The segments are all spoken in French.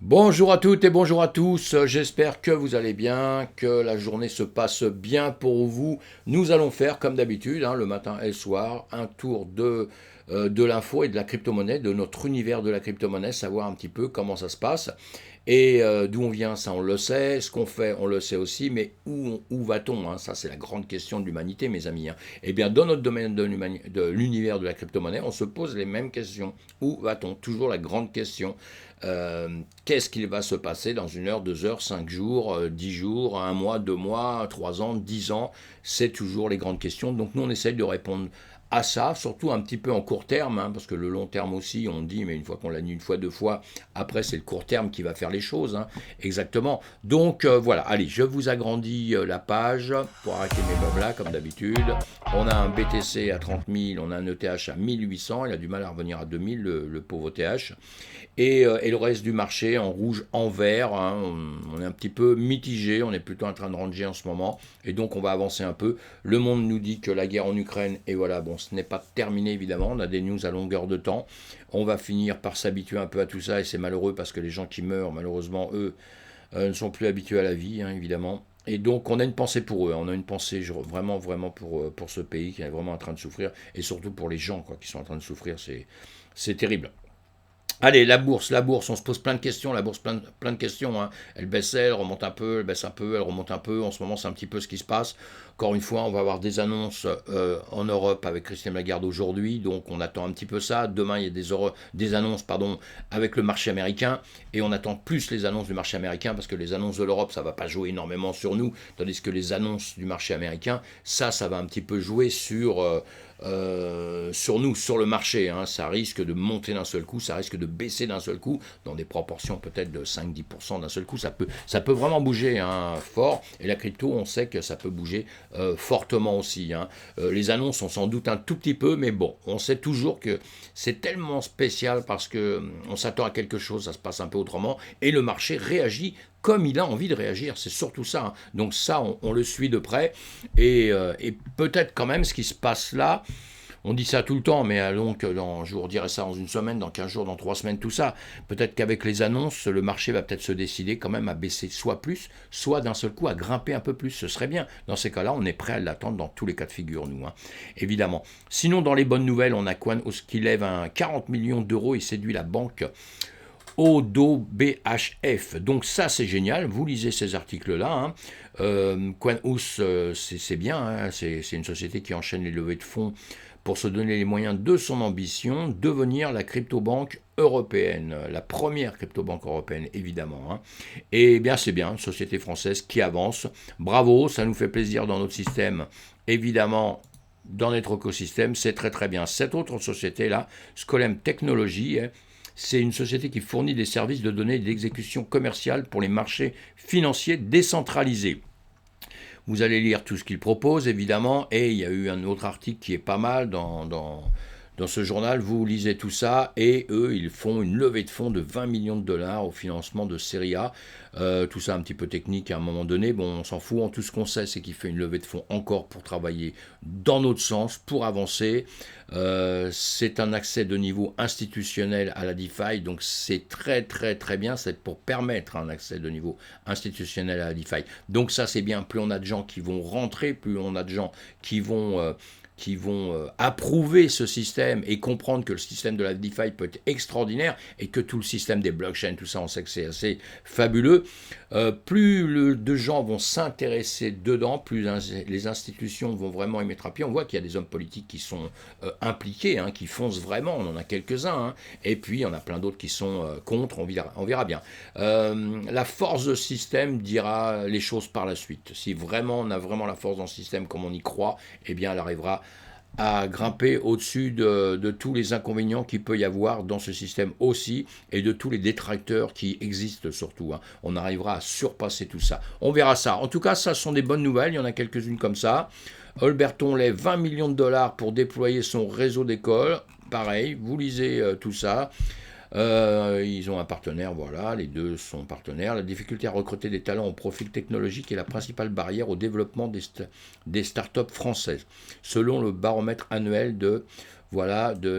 Bonjour à toutes et bonjour à tous, j'espère que vous allez bien, que la journée se passe bien pour vous. Nous allons faire, comme d'habitude, le matin et le soir, un tour de l'info et de la crypto-monnaie, de notre univers de la crypto-monnaie, savoir un petit peu comment ça se passe. Et d'où on vient, ça on le sait, ce qu'on fait, on le sait aussi, mais où va-t-on, hein? Ça c'est la grande question de l'humanité, mes amis, hein. Eh bien, dans notre domaine de l'univers de la crypto-monnaie, on se pose les mêmes questions. Où va-t-on? Toujours la grande question. Qu'est-ce qu'il va se passer dans une heure, 2 heures, 5 jours, 10 jours, un mois, 2 mois, 3 ans, 10 ans? C'est toujours les grandes questions. Donc nous, on essaye de répondre à ça, surtout un petit peu en court terme, hein, parce que le long terme aussi, on dit, mais une fois qu'on l'a dit une fois, deux fois, après c'est le court terme qui va faire les choses, hein, exactement. Donc voilà, allez, je vous agrandis la page pour arrêter mes blabla, comme d'habitude. On a un BTC à 30 000, on a un ETH à 1800, il a du mal à revenir à 2000, le pauvre ETH. Et le reste du marché en rouge, en vert, hein, on est un petit peu mitigé, on est plutôt en train de ranger en ce moment, et donc on va avancer un peu. Le monde nous dit que la guerre en Ukraine, et voilà, bon, ce n'est pas terminé évidemment, on a des news à longueur de temps, on va finir par s'habituer un peu à tout ça, et c'est malheureux parce que les gens qui meurent, malheureusement, eux, ne sont plus habitués à la vie, hein, évidemment. Et donc on a une pensée pour eux, hein. On a une pensée vraiment, vraiment pour ce pays qui est vraiment en train de souffrir, et surtout pour les gens quoi, qui sont en train de souffrir, c'est terrible. Allez, la bourse, on se pose plein de questions, la bourse plein de questions, hein. Elle baisse, elle remonte un peu, elle baisse un peu, elle remonte un peu. En ce moment, c'est un petit peu ce qui se passe. Encore une fois, on va avoir des annonces en Europe avec Christine Lagarde aujourd'hui, donc on attend un petit peu ça. Demain, il y a des annonces avec le marché américain, et on attend plus les annonces du marché américain, parce que les annonces de l'Europe, ça ne va pas jouer énormément sur nous, tandis que les annonces du marché américain, ça va un petit peu jouer sur nous, sur le marché, hein. Ça risque de monter d'un seul coup, ça risque de baisser d'un seul coup, dans des proportions peut-être de 5-10% d'un seul coup. Ça peut vraiment bouger, hein, fort. Et la crypto, on sait que ça peut bouger fortement aussi, hein. Les annonces, on s'en doute un tout petit peu, mais bon, on sait toujours que c'est tellement spécial parce que on s'attend à quelque chose, ça se passe un peu autrement, et le marché réagit comme il a envie de réagir, c'est surtout ça, hein. Donc ça, on le suit de près, et peut-être quand même ce qui se passe là, on dit ça tout le temps, mais donc je vous redirai ça dans une semaine, dans 15 jours, dans 3 semaines, tout ça. Peut-être qu'avec les annonces, le marché va peut-être se décider quand même à baisser soit plus, soit d'un seul coup à grimper un peu plus. Ce serait bien. Dans ces cas-là, on est prêt à l'attendre dans tous les cas de figure, nous, hein, évidemment. Sinon, dans les bonnes nouvelles, on a Quantos qui lève un 40 millions d'euros et séduit la banque Odo BHF. Donc ça c'est génial, vous lisez ces articles-là, hein. Quantos, c'est bien, hein. C'est une société qui enchaîne les levées de fonds pour se donner les moyens de son ambition, devenir la crypto-banque européenne, la première crypto-banque européenne évidemment, hein. Et bien c'est bien, une société française qui avance, bravo, ça nous fait plaisir dans notre système, évidemment dans notre écosystème, c'est très très bien. Cette autre société-là, Scolem Technology, c'est une société qui fournit des services de données et d'exécution commerciale pour les marchés financiers décentralisés. Vous allez lire tout ce qu'ils proposent, évidemment, et il y a eu un autre article qui est pas mal dans ce journal. Vous lisez tout ça, et eux, ils font une levée de fonds de 20 millions de dollars au financement de Serie A. Tout ça un petit peu technique à un moment donné. Bon, on s'en fout. Tout ce qu'on sait, c'est qu'il fait une levée de fonds encore pour travailler dans notre sens, pour avancer. C'est un accès de niveau institutionnel à la DeFi, donc c'est très très très bien. C'est pour permettre un accès de niveau institutionnel à la DeFi. Donc ça c'est bien. Plus on a de gens qui vont rentrer, plus on a de gens qui vont approuver ce système et comprendre que le système de la DeFi peut être extraordinaire, et que tout le système des blockchains, tout ça, on sait que c'est assez fabuleux. Plus de gens vont s'intéresser dedans, plus les institutions vont vraiment y mettre à pied. On voit qu'il y a des hommes politiques qui sont impliqués, hein, qui foncent vraiment, on en a quelques-uns, hein, et puis il y en a plein d'autres qui sont contre, on verra bien. La force de système dira les choses par la suite. Si vraiment on a vraiment la force dans le système comme on y croit, eh bien elle arrivera à grimper au-dessus de tous les inconvénients qu'il peut y avoir dans ce système aussi, et de tous les détracteurs qui existent surtout, hein. On arrivera à surpasser tout ça. On verra ça. En tout cas, ça sont des bonnes nouvelles. Il y en a quelques-unes comme ça. Alberton lève 20 millions de dollars pour déployer son réseau d'écoles. Pareil, vous lisez tout ça. Ils ont un partenaire, voilà, les deux sont partenaires. La difficulté à recruter des talents au profil technologique est la principale barrière au développement des startups françaises, selon le baromètre annuel de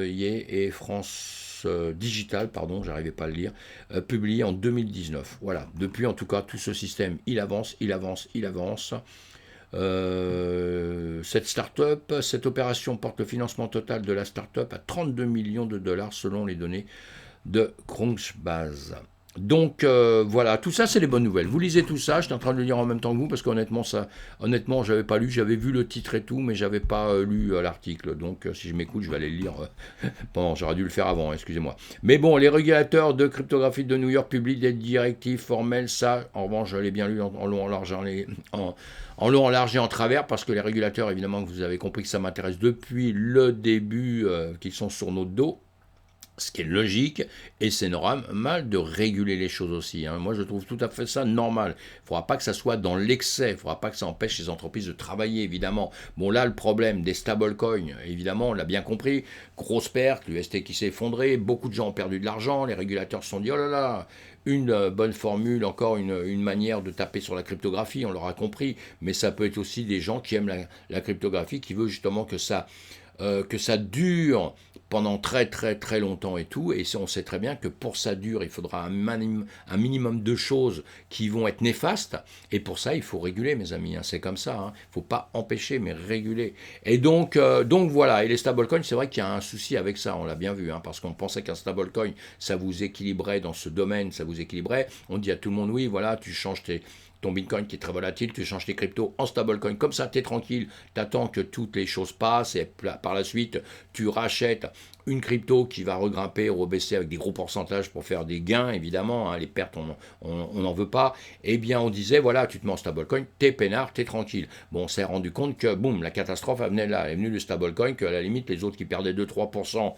Yé et France finance digitale, pardon, j'arrivais pas à le lire, publié en 2019. Voilà, depuis en tout cas, tout ce système, il avance, il avance, il avance. Cette start-up, cette opération porte le financement total de la start-up à 32 millions de dollars selon les données de Crunchbase. Donc voilà, tout ça c'est les bonnes nouvelles. Vous lisez tout ça, j'étais en train de le lire en même temps que vous parce qu'honnêtement, j'avais pas lu, j'avais vu le titre et tout, mais j'avais pas lu l'article. Donc si je m'écoute, je vais aller le lire. Bon, j'aurais dû le faire avant, excusez-moi. Mais bon, les régulateurs de cryptographie de New York publient des directives formelles. Ça, en revanche, je l'ai bien lu en long, en large, en long, en large et en travers, parce que les régulateurs, évidemment, vous avez compris que ça m'intéresse depuis le début, qu'ils sont sur notre dos. Ce qui est logique, et c'est normal de réguler les choses aussi. Hein. Moi, je trouve tout à fait ça normal. Il ne faudra pas que ça soit dans l'excès, il ne faudra pas que ça empêche les entreprises de travailler, évidemment. Bon, là, le problème des stablecoins, évidemment, on l'a bien compris, grosse perte, l'UST qui s'est effondré, beaucoup de gens ont perdu de l'argent, les régulateurs se sont dit, oh là là, une bonne formule, encore une manière de taper sur la cryptographie, on l'aura compris, mais ça peut être aussi des gens qui aiment la cryptographie, qui veulent justement que ça dure pendant très très très longtemps et tout, et on sait très bien que pour ça dure, il faudra un minimum de choses qui vont être néfastes, et pour ça il faut réguler mes amis, hein, c'est comme ça, il ne faut pas empêcher mais réguler. Et donc voilà, et les stablecoins, c'est vrai qu'il y a un souci avec ça, on l'a bien vu, parce qu'on pensait qu'un stablecoin, ça vous équilibrait dans ce domaine, ça vous équilibrait, on dit à tout le monde, oui voilà, tu changes ton Bitcoin qui est très volatile, tu changes tes cryptos en stablecoin, comme ça tu es tranquille, tu attends que toutes les choses passent et par la suite tu rachètes une crypto qui va regrimper ou rebaisser avec des gros pourcentages pour faire des gains, évidemment, les pertes on n'en veut pas, eh bien on disait voilà, tu te mets en stablecoin, t'es peinard, t'es tranquille. Bon, on s'est rendu compte que boum, la catastrophe elle venait là, elle est venue le stablecoin, qu'à la limite les autres qui perdaient 2-3%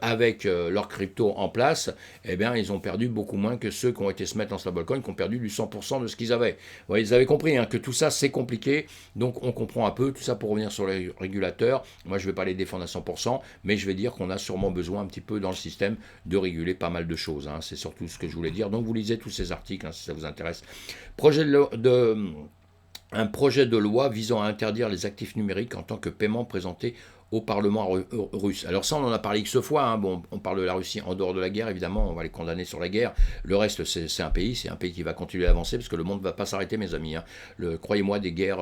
avec leur crypto en place, eh bien ils ont perdu beaucoup moins que ceux qui ont été se mettre en stablecoin, qui ont perdu du 100% de ce qu'ils avaient. Vous voyez, vous avez compris que tout ça c'est compliqué, donc on comprend un peu, tout ça pour revenir sur les régulateurs. Moi je ne vais pas les défendre à 100%, mais je vais dire qu'on a sûrement besoin un petit peu dans le système de réguler pas mal de choses. C'est surtout ce que je voulais dire. Donc vous lisez tous ces articles si ça vous intéresse. Un projet de loi visant à interdire les actifs numériques en tant que paiement présenté au Parlement russe. Alors ça, on en a parlé X fois. Bon, on parle de la Russie en dehors de la guerre, évidemment, on va les condamner sur la guerre. Le reste, c'est un pays qui va continuer à avancer, parce que le monde ne va pas s'arrêter, mes amis. Croyez-moi, des guerres,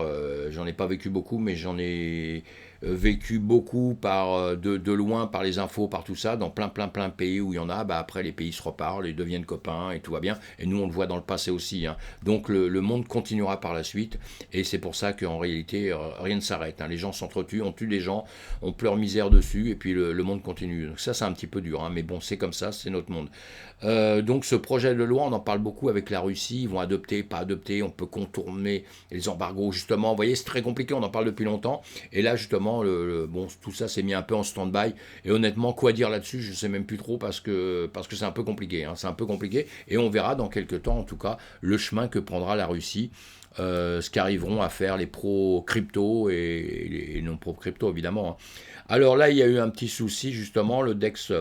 j'en ai pas vécu beaucoup, mais j'en ai vécu beaucoup de loin, par les infos, par tout ça, dans plein de pays où il y en a. Après, les pays se reparlent, ils deviennent copains, et tout va bien. Et nous, on le voit dans le passé aussi. Donc, le monde continuera par la suite, et c'est pour ça qu'en réalité, rien ne s'arrête. Les gens s'entretuent, on tue des gens, on pleure misère dessus, et puis le monde continue. Donc ça, c'est un petit peu dur, mais bon, c'est comme ça, c'est notre monde. Donc ce projet de loi, on en parle beaucoup avec la Russie, ils vont adopter, pas adopter, on peut contourner les embargos, justement. Vous voyez, c'est très compliqué, on en parle depuis longtemps, et là, justement, bon, tout ça s'est mis un peu en stand-by, et honnêtement, quoi dire là-dessus, je ne sais même plus trop, parce que c'est un peu compliqué, c'est un peu compliqué, et on verra dans quelques temps, en tout cas, le chemin que prendra la Russie, ce qu'arriveront à faire les pro-crypto et les non-pro-crypto, évidemment. Alors là, il y a eu un petit souci, justement, le DEX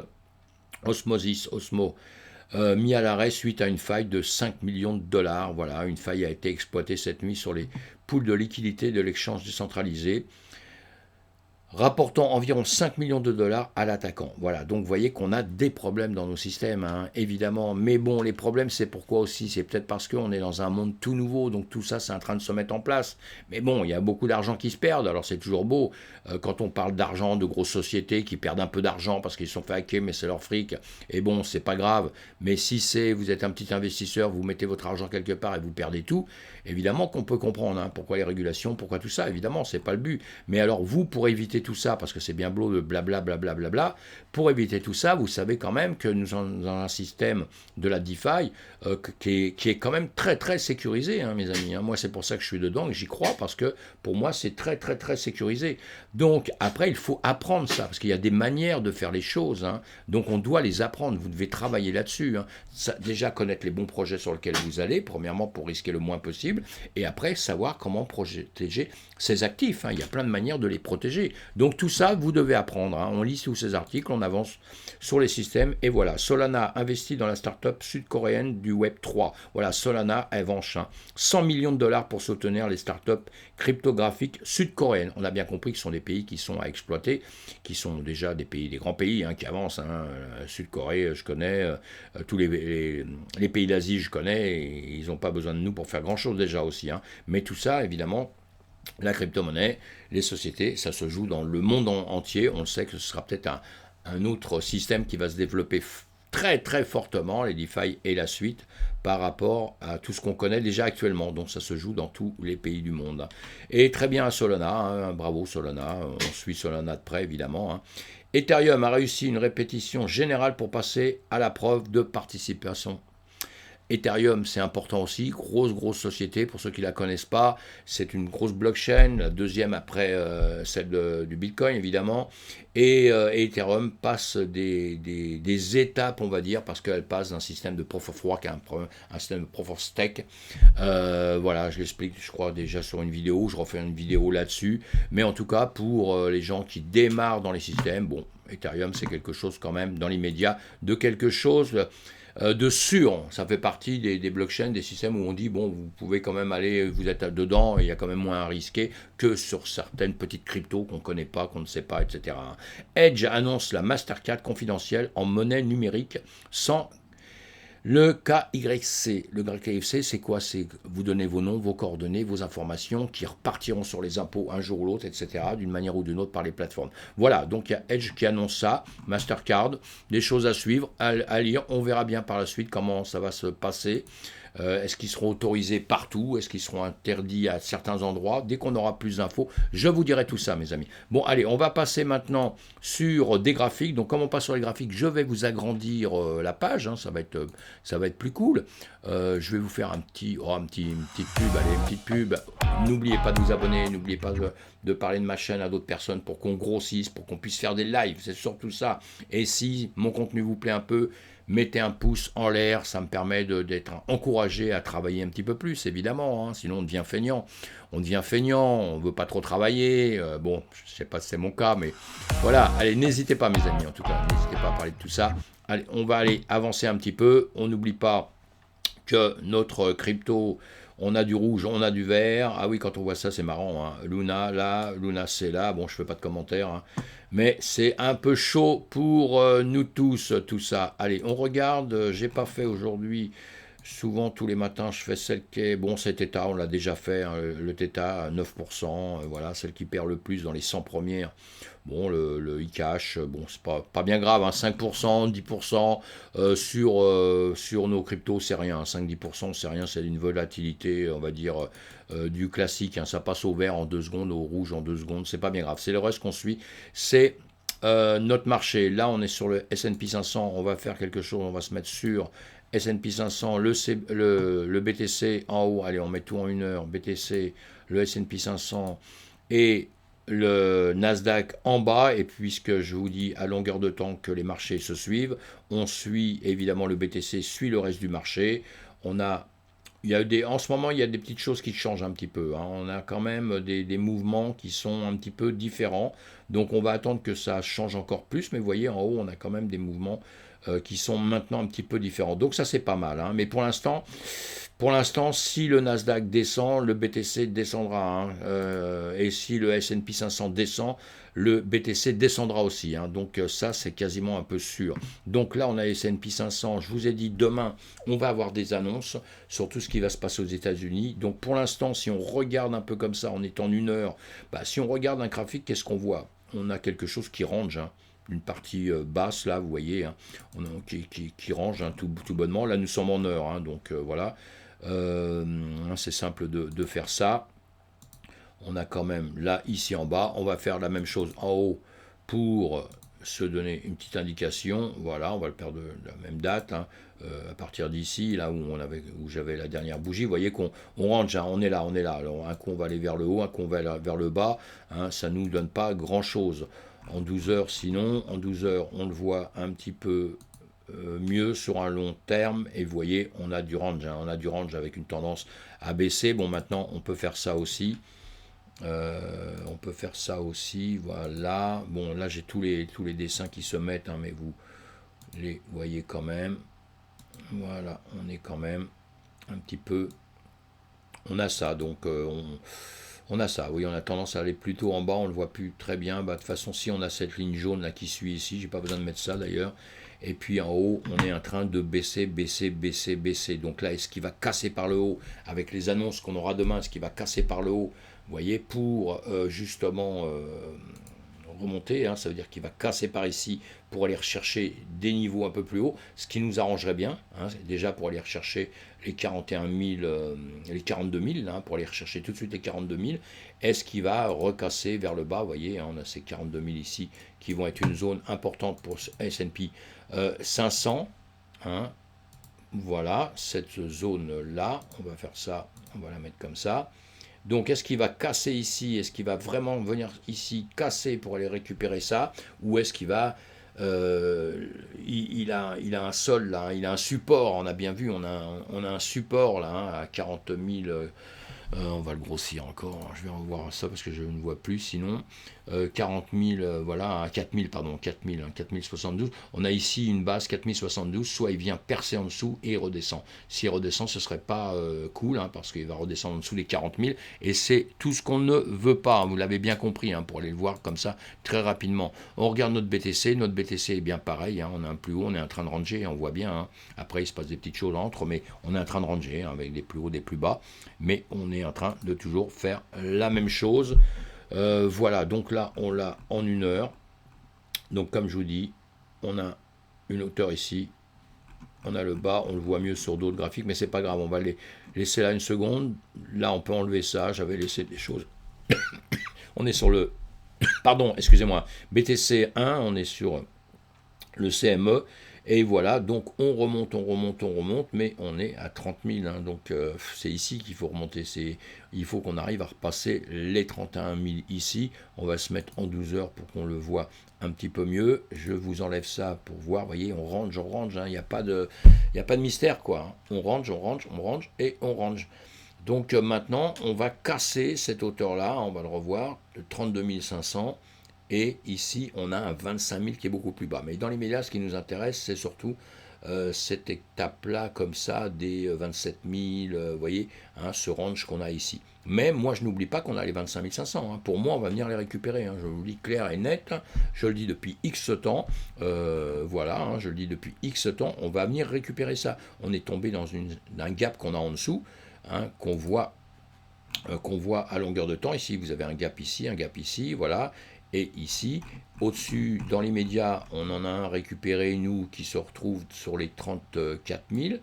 Osmo, mis à l'arrêt suite à une faille de 5 millions de dollars. Voilà, une faille a été exploitée cette nuit sur les poules de liquidité de l'exchange décentralisé, rapportant environ 5 millions de dollars à l'attaquant. Voilà, donc vous voyez qu'on a des problèmes dans nos systèmes, évidemment. Mais bon, les problèmes, c'est pourquoi aussi? C'est peut-être parce qu'on est dans un monde tout nouveau, donc tout ça, c'est en train de se mettre en place. Mais bon, il y a beaucoup d'argent qui se perd, alors c'est toujours beau. Quand on parle d'argent, de grosses sociétés qui perdent un peu d'argent parce qu'ils sont fait hacker, mais c'est leur fric, et bon, c'est pas grave. Mais si vous êtes un petit investisseur, vous mettez votre argent quelque part et vous perdez tout, évidemment qu'on peut comprendre pourquoi les régulations, pourquoi tout ça, évidemment, c'est pas le but. Mais alors vous, pour éviter tout ça, parce que c'est bien beau de blabla, pour éviter tout ça, vous savez quand même que nous sommes dans un système de la DeFi qui est quand même très très sécurisé, mes amis. Moi, c'est pour ça que je suis dedans et j'y crois, parce que pour moi, c'est très très très sécurisé. Donc après, il faut apprendre ça, parce qu'il y a des manières de faire les choses. Donc on doit les apprendre, vous devez travailler là-dessus. Déjà connaître les bons projets sur lesquels vous allez, premièrement pour risquer le moins possible, et après savoir comment protéger ses actifs. Il y a plein de manières de les protéger. Donc tout ça, vous devez apprendre. Hein. On lit tous ces articles, on avance sur les systèmes. Et voilà, Solana investit dans la start-up sud-coréenne du Web 3. Voilà, Solana, elle venge 100 millions de dollars pour soutenir les start-up cryptographiques sud-coréennes. On a bien compris que ce sont des pays qui sont à exploiter, qui sont déjà des pays, des grands pays qui avancent. Sud-Corée, je connais, tous les pays d'Asie, je connais, et ils n'ont pas besoin de nous pour faire grand-chose déjà aussi. Mais tout ça, évidemment, la crypto-monnaie, les sociétés, ça se joue dans le monde entier. On le sait que ce sera peut-être un autre système qui va se développer très très fortement, les DeFi et la suite, par rapport à tout ce qu'on connaît déjà actuellement. Donc ça se joue dans tous les pays du monde. Et très bien à Solana, bravo Solana, on suit Solana de près évidemment. Ethereum a réussi une répétition générale pour passer à la preuve de participation. Ethereum, c'est important aussi, grosse société, pour ceux qui ne la connaissent pas, c'est une grosse blockchain, la deuxième après celle du Bitcoin évidemment, et Ethereum passe des étapes, on va dire, parce qu'elle passe d'un système de Proof of Work à un système de Proof of Stake. Voilà, je l'explique, je crois, déjà sur une vidéo, je refais une vidéo là-dessus, mais en tout cas, pour les gens qui démarrent dans les systèmes, bon, Ethereum, c'est quelque chose quand même, dans l'immédiat, de quelque chose de sûr. Ça fait partie des blockchains, des systèmes où on dit, bon, vous pouvez quand même aller, vous êtes dedans, il y a quand même moins à risquer que sur certaines petites cryptos qu'on ne connaît pas, qu'on ne sait pas, etc. Edge annonce la Mastercard confidentielle en monnaie numérique sans le KYC. Le KYC, c'est quoi? C'est vous donnez vos noms, vos coordonnées, vos informations qui repartiront sur les impôts un jour ou l'autre, etc., d'une manière ou d'une autre par les plateformes. Voilà, donc il y a Edge qui annonce ça, Mastercard, des choses à suivre, à lire. On verra bien par la suite comment ça va se passer. Est-ce qu'ils seront autorisés partout? Est-ce qu'ils seront interdits à certains endroits? Dès qu'on aura plus d'infos, je vous dirai tout ça, mes amis. Bon, allez, on va passer maintenant sur des graphiques. Donc, comme on passe sur les graphiques, je vais vous agrandir la page. Ça va être plus cool. Je vais vous faire une petite pub. Allez, une petite pub. N'oubliez pas de vous abonner. N'oubliez pas de parler de ma chaîne à d'autres personnes pour qu'on grossisse, pour qu'on puisse faire des lives. C'est surtout ça. Et si mon contenu vous plaît un peu, mettez un pouce en l'air, ça me permet d'être encouragé à travailler un petit peu plus, évidemment, sinon on devient feignant. On ne veut pas trop travailler, bon, je ne sais pas si c'est mon cas, mais voilà, allez, n'hésitez pas mes amis, en tout cas, n'hésitez pas à parler de tout ça. Allez, on va aller avancer un petit peu, on n'oublie pas que notre crypto, on a du rouge, on a du vert. Ah oui, quand on voit ça, c'est marrant. Luna là, Luna c'est là. Bon, je fais pas de commentaires. Mais c'est un peu chaud pour nous tous, tout ça. Allez, on regarde. J'ai pas fait aujourd'hui. Souvent, tous les matins, je fais celle qui est... Bon, c'est Theta, on l'a déjà fait. Le Theta à 9%. Voilà, celle qui perd le plus dans les 100 premières. Bon, le e-cash, bon, c'est pas bien grave, 5%, 10% sur nos cryptos, c'est rien. 5-10%, c'est rien, c'est une volatilité, on va dire, du classique. Ça passe au vert en 2 secondes, au rouge en 2 secondes, c'est pas bien grave. C'est le reste qu'on suit, c'est notre marché. Là, on est sur le S&P 500, on va faire quelque chose, on va se mettre sur S&P 500, le BTC en haut, allez, on met tout en 1 heure, BTC, le S&P 500 et le Nasdaq en bas, et puisque je vous dis à longueur de temps que les marchés se suivent, on suit évidemment le BTC, suit le reste du marché. En ce moment, il y a des petites choses qui changent un petit peu. On a quand même des mouvements qui sont un petit peu différents. Donc on va attendre que ça change encore plus. Mais vous voyez, en haut, on a quand même des mouvements qui sont maintenant un petit peu différents. Donc ça, c'est pas mal. Mais pour l'instant, si le Nasdaq descend, le BTC descendra. Et si le S&P 500 descend, le BTC descendra aussi. Donc ça, c'est quasiment un peu sûr. Donc là, on a S&P 500. Je vous ai dit, demain, on va avoir des annonces sur tout ce qui va se passer aux États-Unis. Donc pour l'instant, si on regarde un peu comme ça, en étant 1 heure, si on regarde un graphique, qu'est-ce qu'on voit? On a quelque chose qui range. Une partie basse, là, vous voyez, qui range tout bonnement. Là, nous sommes en heure, donc voilà. C'est simple de faire ça. On a quand même là, ici en bas, on va faire la même chose en haut pour se donner une petite indication. Voilà, on va le faire de la même date. À partir d'ici, là où j'avais la dernière bougie, vous voyez qu'on range, on est là. Alors un coup on va aller vers le haut, un coup on va aller vers le bas. Ça ne nous donne pas grand-chose. En 12 heures, sinon, en 12 heures, on le voit un petit peu mieux sur un long terme, et vous voyez, on a du range avec une tendance à baisser. Bon, maintenant, on peut faire ça aussi. On peut faire ça aussi, voilà. Bon, là j'ai tous les dessins qui se mettent, hein, mais vous les voyez quand même. Voilà, on est quand même un petit peu... On a ça, donc on a ça, oui, on a tendance à aller plutôt en bas, on le voit plus très bien. Bah, de toute façon, si on a cette ligne jaune là qui suit ici, j'ai pas besoin de mettre ça d'ailleurs. Et puis en haut, on est en train de baisser, baisser, baisser, baisser. Donc là, est-ce qu'il va casser par le haut avec les annonces qu'on aura demain? Est-ce qu'il va casser par le haut? Vous voyez, pour justement remonter, hein, ça veut dire qu'il va casser par ici pour aller rechercher des niveaux un peu plus hauts, ce qui nous arrangerait bien, hein, déjà pour aller rechercher les 41 000, les 42 000, hein, pour aller rechercher tout de suite les 42 000. Est-ce qu'il va recasser vers le bas? Vous voyez, hein, on a ces 42 000 ici qui vont être une zone importante pour S&P 500. Hein, voilà, cette zone-là, on va faire ça, on va la mettre comme ça. Donc, est-ce qu'il va casser ici? Est-ce qu'il va vraiment venir ici casser pour aller récupérer ça? Ou est-ce qu'il va... il a un sol là, il a un support, on a bien vu, on a un support là, hein, à 40 000... on va le grossir encore, hein, je vais revoir ça parce que je ne vois plus sinon. 40 000, voilà, à 4 000, pardon, 4 000, hein, 4 072. On a ici une base 4 072, soit il vient percer en dessous et il redescend. S'il redescend, ce ne serait pas cool, hein, parce qu'il va redescendre en dessous des 40 000, et c'est tout ce qu'on ne veut pas, hein, vous l'avez bien compris, hein, pour aller le voir comme ça très rapidement. On regarde notre BTC est bien pareil, hein, on a un plus haut, on est en train de ranger, on voit bien, hein. Après il se passe des petites choses entre, mais on est en train de ranger, hein, avec des plus hauts, des plus bas, mais on est en train de toujours faire la même chose. Voilà, donc là on l'a en 1 heure. Donc comme je vous dis, on a une hauteur ici, on a le bas, on le voit mieux sur d'autres graphiques, mais c'est pas grave, on va les laisser là une seconde. Là on peut enlever ça, j'avais laissé des choses. On est sur le, pardon, excusez-moi, BTC 1, on est sur le CME. Et voilà, donc on remonte, mais on est à 30 000. Hein, donc c'est ici qu'il faut remonter. Il faut qu'on arrive à repasser les 31 000 ici. On va se mettre en 12 heures pour qu'on le voit un petit peu mieux. Je vous enlève ça pour voir. Vous voyez, on range, hein, il n'y a pas de mystère, quoi. Hein. On range et on range. Donc maintenant, on va casser cette hauteur-là. On va le revoir, de 32 500. Et ici, on a un 25 000 qui est beaucoup plus bas. Mais dans les médias, ce qui nous intéresse, c'est surtout cette étape-là, comme ça, des 27 000, vous voyez, hein, ce range qu'on a ici. Mais moi, je n'oublie pas qu'on a les 25 500. Hein. Pour moi, on va venir les récupérer. Hein. Je vous le dis clair et net. Hein. Je le dis depuis X temps. Voilà, hein, je le dis depuis X temps. On va venir récupérer ça. On est tombé dans un gap qu'on a en dessous, hein, qu'on voit à longueur de temps. Ici, vous avez un gap ici, voilà. Et ici, au-dessus, dans les médias, on en a un récupéré, nous, qui se retrouve sur les 34 000.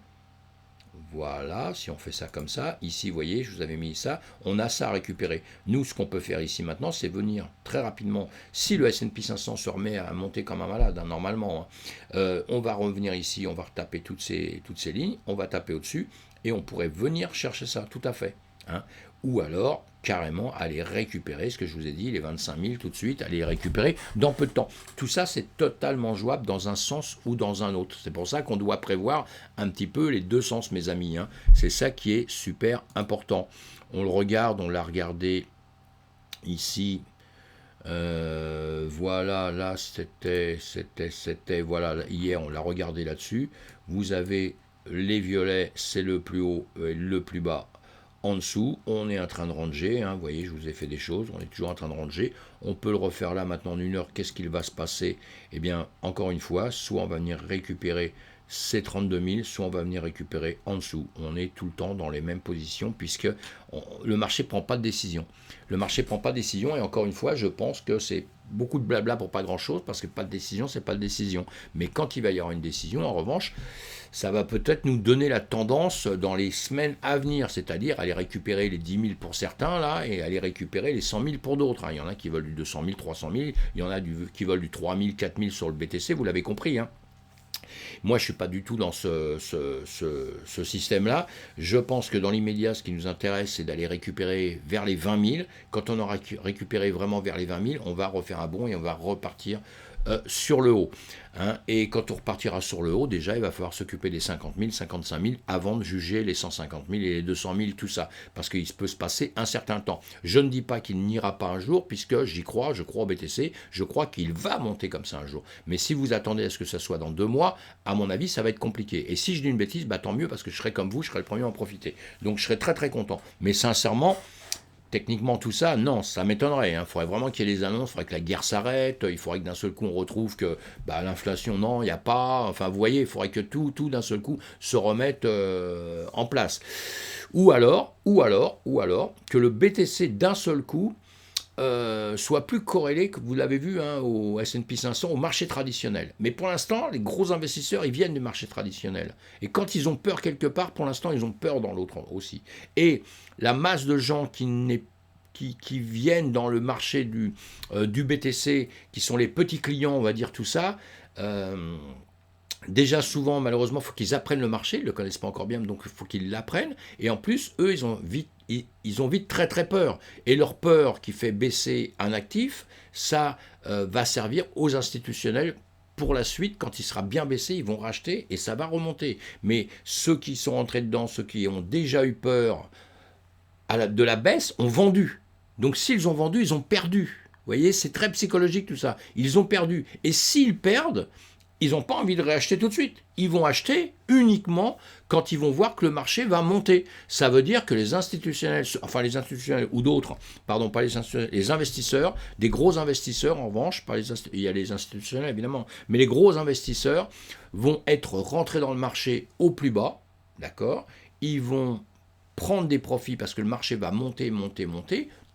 Voilà, si on fait ça comme ça, ici, vous voyez, je vous avais mis ça, on a ça à récupérer. Nous, ce qu'on peut faire ici maintenant, c'est venir très rapidement, si le S&P 500 se remet à monter comme un malade, hein, normalement, hein, on va revenir ici, on va retaper toutes ces lignes, on va taper au-dessus, et on pourrait venir chercher ça, tout à fait. Hein. Ou alors carrément aller récupérer ce que je vous ai dit, les 25 000 tout de suite, aller les récupérer dans peu de temps. Tout ça, c'est totalement jouable dans un sens ou dans un autre. C'est pour ça qu'on doit prévoir un petit peu les deux sens, mes amis. Hein. C'est ça qui est super important. On le regarde, on l'a regardé ici. Voilà, là, c'était, voilà, hier, on l'a regardé là-dessus. Vous avez les violets, c'est le plus haut et le plus bas. En dessous, on est en train de ranger, hein, vous voyez, je vous ai fait des choses, on est toujours en train de ranger. On peut le refaire là maintenant en 1 heure, qu'est-ce qu'il va se passer? Eh bien, encore une fois, soit on va venir récupérer ces 32 000, soit on va venir récupérer en dessous. On est tout le temps dans les mêmes positions, puisque le marché ne prend pas de décision. Le marché ne prend pas de décision, et encore une fois, je pense que c'est beaucoup de blabla pour pas grand-chose, parce que pas de décision, c'est pas de décision. Mais quand il va y avoir une décision, en revanche, ça va peut-être nous donner la tendance dans les semaines à venir, c'est-à-dire aller récupérer les 10 000 pour certains, là, et aller récupérer les 100 000 pour d'autres. Hein. Il y en a qui veulent du 200 000, 300 000, il y en a qui veulent du 3 000, 4 000 sur le BTC, vous l'avez compris. Hein. Moi, je ne suis pas du tout dans ce système-là. Je pense que dans l'immédiat, ce qui nous intéresse, c'est d'aller récupérer vers les 20 000. Quand on aura récupéré vraiment vers les 20 000, on va refaire un bond et on va repartir sur le haut. Hein. Et quand on repartira sur le haut, déjà, il va falloir s'occuper des 50 000, 55 000 avant de juger les 150 000 et les 200 000, tout ça. Parce qu'il peut se passer un certain temps. Je ne dis pas qu'il n'ira pas un jour, puisque j'y crois, je crois au BTC, je crois qu'il va monter comme ça un jour. Mais si vous attendez à ce que ça soit dans 2 mois, à mon avis, ça va être compliqué. Et si je dis une bêtise, bah, tant mieux, parce que je serai comme vous, je serai le premier à en profiter. Donc je serai très très content. Mais sincèrement, techniquement, tout ça, non, ça m'étonnerait. Il faudrait vraiment qu'il y ait les annonces, il faudrait que la guerre s'arrête, il faudrait que d'un seul coup on retrouve que l'inflation, non, il n'y a pas. Enfin, vous voyez, il faudrait que tout d'un seul coup se remette en place. Ou alors, que le BTC d'un seul coup soit plus corrélé, que vous l'avez vu au S&P 500, au marché traditionnel. Mais pour l'instant, les gros investisseurs, ils viennent du marché traditionnel. Et quand ils ont peur quelque part, pour l'instant, ils ont peur dans l'autre aussi. Et la masse de gens qui viennent dans le marché du BTC, qui sont les petits clients, on va dire tout ça, déjà souvent, malheureusement, il faut qu'ils apprennent le marché, ils ne le connaissent pas encore bien, donc il faut qu'ils l'apprennent. Et en plus, eux, ils ont vite très très peur. Et leur peur qui fait baisser un actif, ça va servir aux institutionnels pour la suite. Quand il sera bien baissé, ils vont racheter et ça va remonter. Mais ceux qui sont entrés dedans, ceux qui ont déjà eu peur de la baisse, ont vendu. Donc s'ils ont vendu, ils ont perdu. Vous voyez, c'est très psychologique tout ça. Ils ont perdu. Et s'ils perdent, ils n'ont pas envie de réacheter tout de suite. Ils vont acheter uniquement quand ils vont voir que le marché va monter. Ça veut dire que les institutionnels, ou d'autres, pardon, pas les institutionnels, les investisseurs, des gros investisseurs en revanche, il y a les institutionnels évidemment, mais les gros investisseurs vont être rentrés dans le marché au plus bas, d'accord? Ils vont prendre des profits parce que le marché va monter.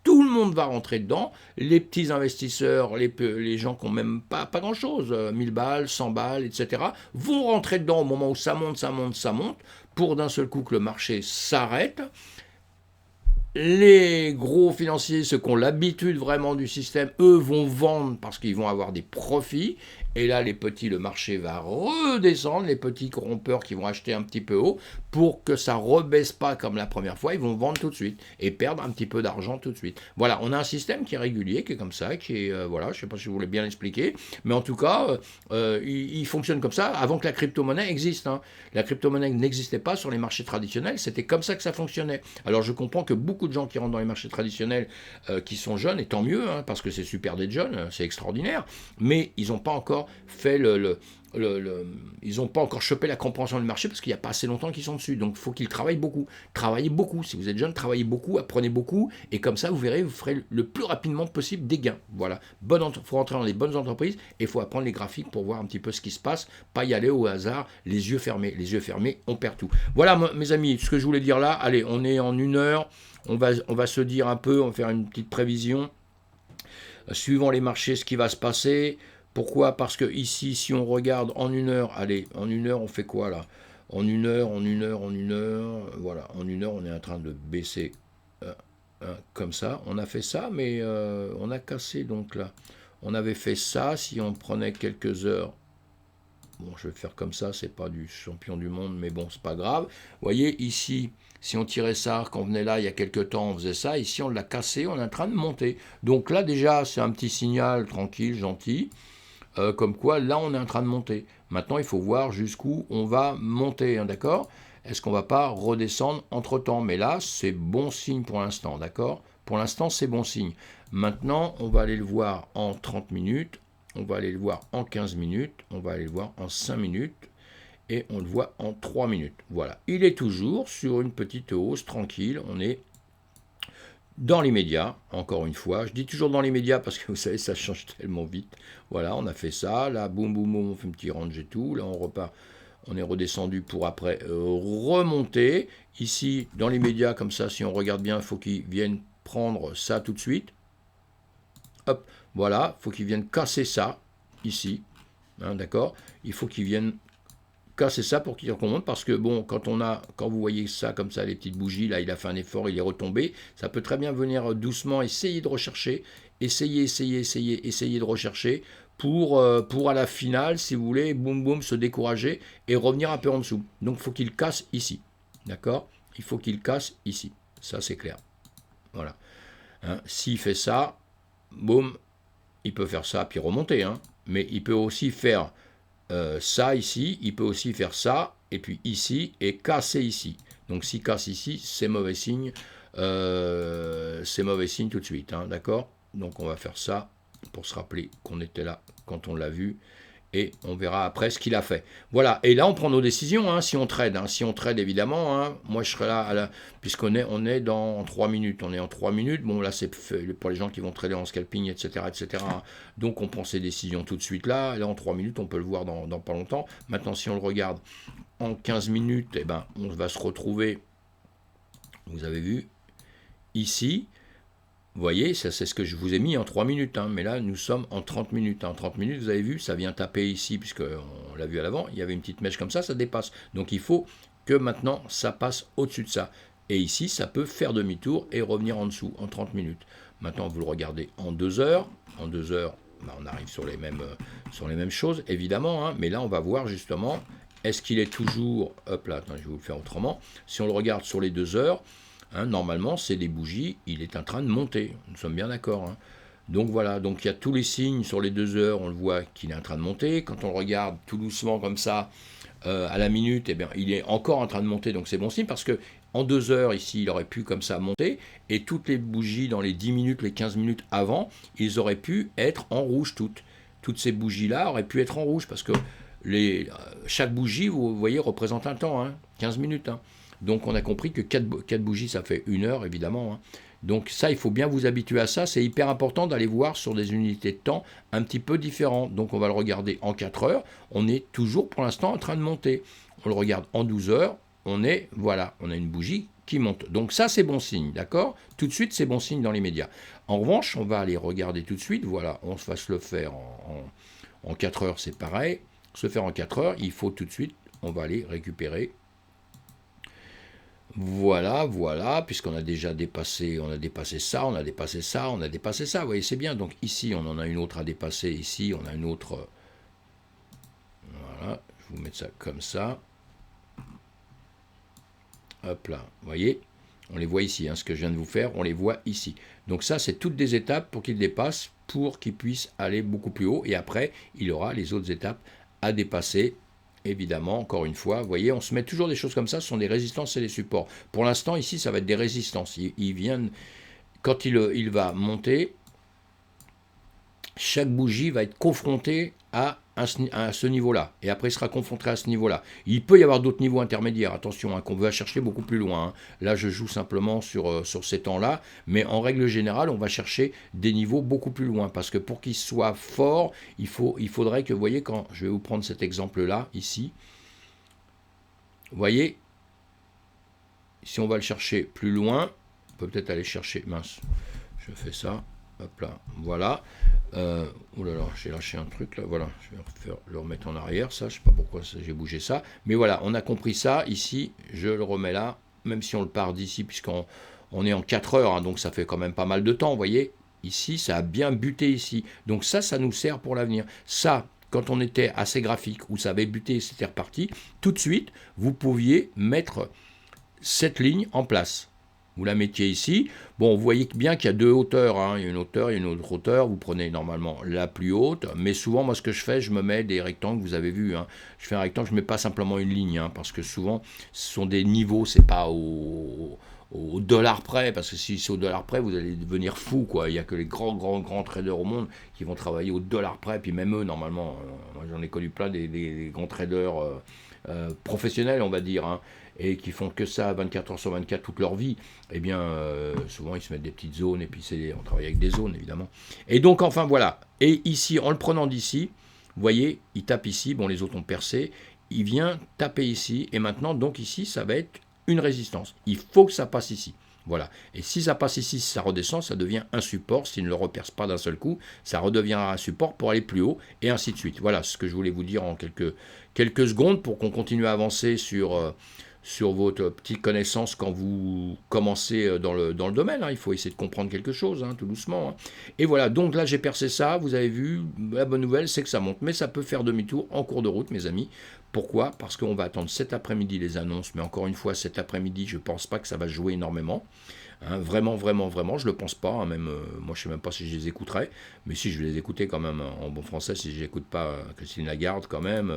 Tout le monde va rentrer dedans, les petits investisseurs, les gens qui n'ont même pas grand-chose, 1000 balles, 100 balles, etc., vont rentrer dedans au moment où ça monte, pour d'un seul coup que le marché s'arrête. Les gros financiers, ceux qui ont l'habitude vraiment du système, eux vont vendre parce qu'ils vont avoir des profits. Et là, les petits, le marché va redescendre. Les petits corrompeurs qui vont acheter un petit peu haut pour que ça ne rebaisse pas comme la première fois, ils vont vendre tout de suite et perdre un petit peu d'argent tout de suite. Voilà, on a un système qui est régulier, qui est comme ça, qui est, voilà, je ne sais pas si vous voulez bien l'expliquer, mais en tout cas, il fonctionne comme ça avant que la crypto-monnaie existe. Hein. La crypto-monnaie n'existait pas sur les marchés traditionnels, c'était comme ça que ça fonctionnait. Alors je comprends que beaucoup de gens qui rentrent dans les marchés traditionnels, qui sont jeunes, et tant mieux, hein, parce que c'est super d'être jeune, c'est extraordinaire, mais ils n'ont pas encore fait ils n'ont pas encore chopé la compréhension du marché parce qu'il n'y a pas assez longtemps qu'ils sont dessus. Donc il faut qu'ils travaillent beaucoup. Travaillez beaucoup. Si vous êtes jeune, travaillez beaucoup, apprenez beaucoup. Et comme ça, vous verrez, vous ferez le plus rapidement possible des gains. Voilà. Il faut rentrer dans les bonnes entreprises et il faut apprendre les graphiques pour voir un petit peu ce qui se passe. Pas y aller au hasard, les yeux fermés. Les yeux fermés, on perd tout. Voilà, mes amis, ce que je voulais dire là. Allez, on est en 1 heure. On va se dire un peu, on va faire une petite prévision. Suivant les marchés, ce qui va se passer. Pourquoi? Parce que ici, si on regarde en 1 heure, allez, en 1 heure, on fait quoi là? En 1 heure, voilà, en 1 heure, on est en train de baisser comme ça. On a fait ça, mais on a cassé donc là. On avait fait ça, si on prenait quelques heures. Bon, je vais faire comme ça, c'est pas du champion du monde, mais bon, c'est pas grave. Vous voyez, ici, si on tirait ça, quand on venait là, il y a quelques temps, on faisait ça. Ici, on l'a cassé, on est en train de monter. Donc là, déjà, c'est un petit signal tranquille, gentil. Comme quoi, là, on est en train de monter. Maintenant, il faut voir jusqu'où on va monter, hein, d'accord? Est-ce qu'on ne va pas redescendre entre-temps? Mais là, c'est bon signe pour l'instant, d'accord? Pour l'instant, c'est bon signe. Maintenant, on va aller le voir en 30 minutes, on va aller le voir en 15 minutes, on va aller le voir en 5 minutes, et on le voit en 3 minutes. Voilà. Il est toujours sur une petite hausse tranquille, on est dans les médias, encore une fois, je dis toujours dans les médias parce que vous savez, ça change tellement vite. Voilà, on a fait ça, là, boum, boum, boum, on fait un petit range et tout, là, on repart, on est redescendu pour après remonter. Ici, dans les médias, comme ça, si on regarde bien, il faut qu'ils viennent prendre ça tout de suite. Hop, voilà, il faut qu'ils viennent casser ça, ici, hein, d'accord? Il faut qu'ils viennent casser ça pour qu'il remonte, parce que bon, quand vous voyez ça comme ça, les petites bougies, là, il a fait un effort, il est retombé, ça peut très bien venir doucement, essayer de rechercher, essayer de rechercher, pour à la finale, si vous voulez, boum boum, se décourager et revenir un peu en dessous. Donc il faut qu'il casse ici, d'accord? Il faut qu'il casse ici, ça c'est clair. Voilà. Hein, s'il fait ça, boum, il peut faire ça, puis remonter, hein. mais il peut aussi faire ça ici, il peut aussi faire ça, et puis ici, et casser ici. Donc s'il casse ici, c'est mauvais signe. C'est mauvais signe tout de suite, hein, d'accord? Donc on va faire ça pour se rappeler qu'on était là quand on l'a vu. Et on verra après ce qu'il a fait. Voilà, et là on prend nos décisions, hein, si on trade. Hein. Si on trade, évidemment, hein, moi je serai là, puisqu'on est, on est dans 3 minutes. On est en 3 minutes, bon là c'est pour les gens qui vont trader en scalping, etc. etc. Donc on prend ces décisions tout de suite là. Et là en 3 minutes, on peut le voir dans pas longtemps. Maintenant si on le regarde en 15 minutes, eh ben, on va se retrouver, vous avez vu, ici. Vous voyez, ça c'est ce que je vous ai mis en 3 minutes, hein, mais là nous sommes en 30 minutes. En 30 minutes, vous avez vu, ça vient taper ici, puisqu'on l'a vu à l'avant, il y avait une petite mèche comme ça dépasse. Donc il faut que maintenant ça passe au-dessus de ça. Et ici, ça peut faire demi-tour et revenir en dessous en 30 minutes. Maintenant, vous le regardez en 2 heures. En 2 heures, ben, on arrive sur les mêmes choses, évidemment, hein, mais là on va voir justement, est-ce qu'il est toujours... Hop là, attends, je vais vous le faire autrement. Si on le regarde sur les 2 heures, hein, normalement, c'est des bougies, il est en train de monter. Nous sommes bien d'accord. Hein. Donc voilà, donc il y a tous les signes sur les 2 heures, on le voit qu'il est en train de monter. Quand on le regarde tout doucement comme ça, à la minute, eh bien, il est encore en train de monter, donc c'est bon signe parce que en 2 heures ici, il aurait pu comme ça monter, et toutes les bougies dans les 10 minutes, les 15 minutes avant, ils auraient pu être en rouge toutes. Toutes ces bougies-là auraient pu être en rouge parce que chaque bougie, vous voyez, représente un temps, hein, 15 minutes. Hein. Donc on a compris que 4 bougies, ça fait 1 heure, évidemment. Hein. Donc ça, il faut bien vous habituer à ça. C'est hyper important d'aller voir sur des unités de temps un petit peu différentes. Donc on va le regarder en 4 heures. On est toujours pour l'instant en train de monter. On le regarde en 12 heures. On a une bougie qui monte. Donc ça, c'est bon signe, d'accord? Tout de suite, c'est bon signe dans les médias. En revanche, on va aller regarder tout de suite. Voilà, on va se le faire en 4 heures, c'est pareil. Se faire en 4 heures, il faut tout de suite, on va aller récupérer. Voilà, puisqu'on a déjà dépassé, on a dépassé ça, on a dépassé ça, on a dépassé ça, vous voyez, c'est bien. Donc ici, on en a une autre à dépasser, ici, on a une autre, voilà, je vais vous mettre ça comme ça. Hop là, vous voyez, on les voit ici, hein, ce que je viens de vous faire, on les voit ici. Donc ça, c'est toutes des étapes pour qu'il dépasse, pour qu'il puisse aller beaucoup plus haut, et après, il aura les autres étapes à dépasser. Évidemment, encore une fois, vous voyez, on se met toujours des choses comme ça, ce sont des résistances et des supports. Pour l'instant, ici, ça va être des résistances. Quand il va monter, chaque bougie va être confrontée à ce niveau-là. Et après, il sera confronté à ce niveau-là. Il peut y avoir d'autres niveaux intermédiaires, attention, hein, qu'on veut chercher beaucoup plus loin. Hein. Là, je joue simplement sur ces temps-là. Mais en règle générale, on va chercher des niveaux beaucoup plus loin. Parce que pour qu'il soit fort, il faudrait que, vous voyez, quand je vais vous prendre cet exemple-là, ici, vous voyez, si on va le chercher plus loin, on peut peut-être aller chercher, mince, je fais ça, hop là, voilà. Oh là là, j'ai lâché un truc là, voilà, je vais le remettre en arrière, ça, je sais pas pourquoi j'ai bougé ça, mais voilà, on a compris ça, ici, je le remets là, même si on le part d'ici, puisqu'on est en 4 heures, hein, donc ça fait quand même pas mal de temps, vous voyez, ici, ça a bien buté ici, donc ça nous sert pour l'avenir, ça, quand on était assez graphique, où ça avait buté et c'était reparti, tout de suite, vous pouviez mettre cette ligne en place. Vous la mettiez ici. Bon, vous voyez bien qu'il y a 2 hauteurs. Hein. Il y a une hauteur, il y a une autre hauteur. Vous prenez normalement la plus haute. Mais souvent, moi, ce que je fais, je me mets des rectangles. Vous avez vu. Hein. Je fais un rectangle, je ne mets pas simplement une ligne. Hein, parce que souvent, ce sont des niveaux. Ce n'est pas au dollar près. Parce que si c'est au dollar près, vous allez devenir fou. Quoi. Il n'y a que les grands traders au monde qui vont travailler au dollar près. Puis même eux, normalement, moi, j'en ai connu plein des grands traders professionnels, on va dire. Hein, et qui font que ça 24 heures sur 24 toute leur vie, eh bien, souvent, ils se mettent des petites zones, et puis on travaille avec des zones, évidemment. Et donc, enfin, voilà. Et ici, en le prenant d'ici, vous voyez, il tape ici, bon, les autres ont percé, il vient taper ici, et maintenant, donc, ici, ça va être une résistance. Il faut que ça passe ici. Voilà. Et si ça passe ici, si ça redescend, ça devient un support. S'il ne le reperce pas d'un seul coup, ça redeviendra un support pour aller plus haut, et ainsi de suite. Voilà ce que je voulais vous dire en quelques secondes pour qu'on continue à avancer sur votre petite connaissance quand vous commencez dans le domaine. Hein. Il faut essayer de comprendre quelque chose, hein, tout doucement. Hein. Et voilà, donc là j'ai percé ça, vous avez vu, la bonne nouvelle c'est que ça monte, mais ça peut faire demi-tour en cours de route, mes amis. Pourquoi? Parce qu'on va attendre cet après-midi les annonces, mais encore une fois, cet après-midi, je ne pense pas que ça va jouer énormément. Hein, vraiment, vraiment, vraiment, je ne le pense pas. Hein, même, moi, je ne sais même pas si je les écouterai. Mais si, je vais les écouter quand même en bon français. Si je n'écoute pas Christine Lagarde, quand même,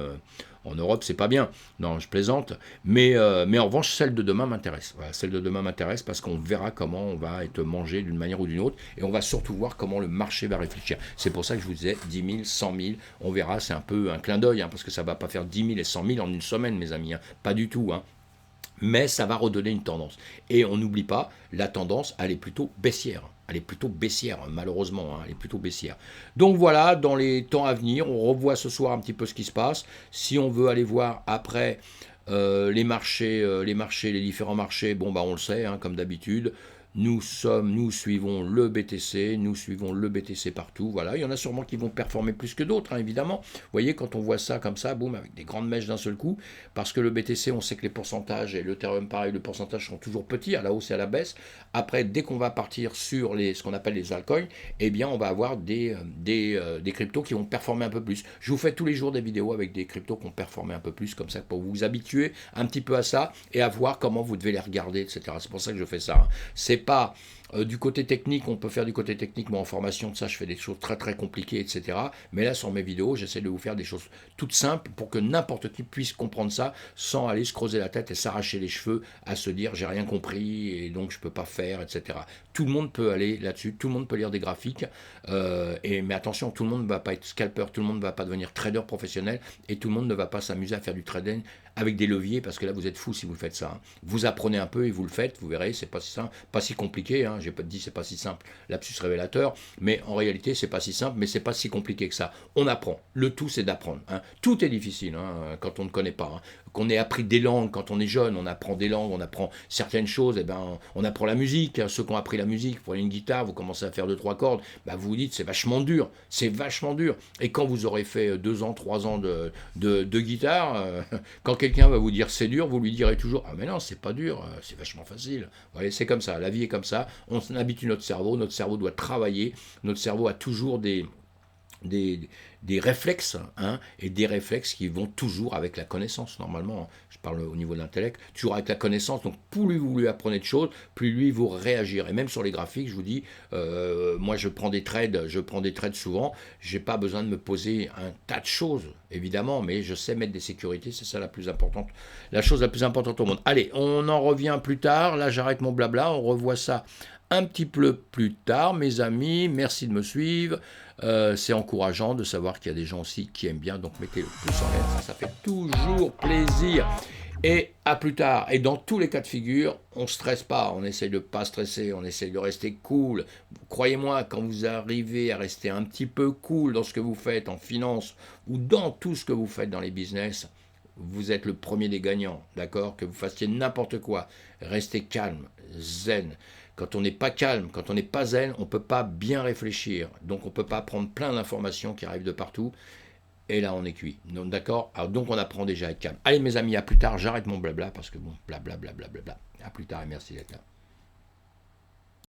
en Europe, c'est pas bien. Non, je plaisante. Mais en revanche, celle de demain m'intéresse. Voilà, celle de demain m'intéresse parce qu'on verra comment on va être mangé d'une manière ou d'une autre. Et on va surtout voir comment le marché va réfléchir. C'est pour ça que je vous disais 10 000, 100 000. On verra, c'est un peu un clin d'œil. Hein, parce que ça ne va pas faire 10 000 et 100 000 en une semaine, mes amis. Hein, pas du tout. Hein. Mais ça va redonner une tendance. Et on n'oublie pas, la tendance, elle est plutôt baissière. Elle est plutôt baissière, malheureusement, hein, elle est plutôt baissière. Donc voilà, dans les temps à venir, on revoit ce soir un petit peu ce qui se passe. Si on veut aller voir après les marchés, les différents marchés, bon bah on le sait, hein, comme d'habitude. Nous suivons le BTC partout. Voilà, il y en a sûrement qui vont performer plus que d'autres, hein, évidemment. Vous voyez, quand on voit ça comme ça, boum, avec des grandes mèches d'un seul coup, parce que le BTC, on sait que les pourcentages, et l'Ethereum pareil, le pourcentage sont toujours petits, à la hausse et à la baisse. Après, dès qu'on va partir sur ce qu'on appelle les altcoins, eh bien, on va avoir des cryptos qui vont performer un peu plus. Je vous fais tous les jours des vidéos avec des cryptos qui ont performé un peu plus, comme ça, pour vous habituer un petit peu à ça, et à voir comment vous devez les regarder, etc. C'est pour ça que je fais ça. Hein. C'est pas du côté technique, on peut faire du côté technique, moi en formation de ça, je fais des choses très très compliquées, etc. Mais là, sur mes vidéos, j'essaie de vous faire des choses toutes simples pour que n'importe qui puisse comprendre ça sans aller se creuser la tête et s'arracher les cheveux à se dire j'ai rien compris et donc je peux pas faire, etc. Tout le monde peut aller là-dessus, tout le monde peut lire des graphiques, mais attention, tout le monde ne va pas être scalper, tout le monde ne va pas devenir trader professionnel et tout le monde ne va pas s'amuser à faire du trading avec des leviers parce que là vous êtes fou si vous faites ça. Hein. Vous apprenez un peu et vous le faites, vous verrez, c'est pas si simple, pas si compliqué. Hein. J'ai pas dit c'est pas si simple, lapsus révélateur, mais en réalité c'est pas si simple, mais c'est pas si compliqué que ça. On apprend. Le tout c'est d'apprendre. Hein. Tout est difficile hein, quand on ne connaît pas. Hein. Qu'on ait appris des langues quand on est jeune, on apprend des langues, on apprend certaines choses, et ben on apprend la musique. Hein. Ceux qui ont appris la musique, vous prenez une guitare, vous commencez à faire 2-3 cordes, ben vous vous dites c'est vachement dur, c'est vachement dur. Et quand vous aurez fait 2 ans, 3 ans de guitare, quand quelqu'un va vous dire c'est dur, vous lui direz toujours ah mais non c'est pas dur, c'est vachement facile. Vous voyez, c'est comme ça, la vie est comme ça, on habitue notre cerveau doit travailler, notre cerveau a toujours des réflexes, hein, et des réflexes qui vont toujours avec la connaissance, normalement, hein. Je parle au niveau de l'intellect, toujours avec la connaissance, donc plus vous lui apprenez de choses, plus lui vous réagir. Et même sur les graphiques, je vous dis, moi je prends des trades souvent, j'ai pas besoin de me poser un tas de choses, évidemment, mais je sais mettre des sécurités, c'est ça la chose la plus importante au monde. Allez, on en revient plus tard, là j'arrête mon blabla, on revoit ça un petit peu plus tard, mes amis, merci de me suivre. C'est encourageant de savoir qu'il y a des gens aussi qui aiment bien, donc mettez le pouce en l'air, ça fait toujours plaisir. Et à plus tard. Et dans tous les cas de figure, on ne stresse pas, on essaye de ne pas stresser, on essaye de rester cool. Croyez-moi, quand vous arrivez à rester un petit peu cool dans ce que vous faites en finance ou dans tout ce que vous faites dans les business, vous êtes le premier des gagnants, d'accord? Que vous fassiez n'importe quoi, restez calme, zen. Quand on n'est pas calme, quand on n'est pas zen, on ne peut pas bien réfléchir. Donc on ne peut pas prendre plein d'informations qui arrivent de partout. Et là, on est cuit. Donc, d'accord? Alors, donc on apprend déjà à être calme. Allez mes amis, à plus tard. J'arrête mon blabla parce que bon, blabla, blabla, blabla. À plus tard et merci d'être là.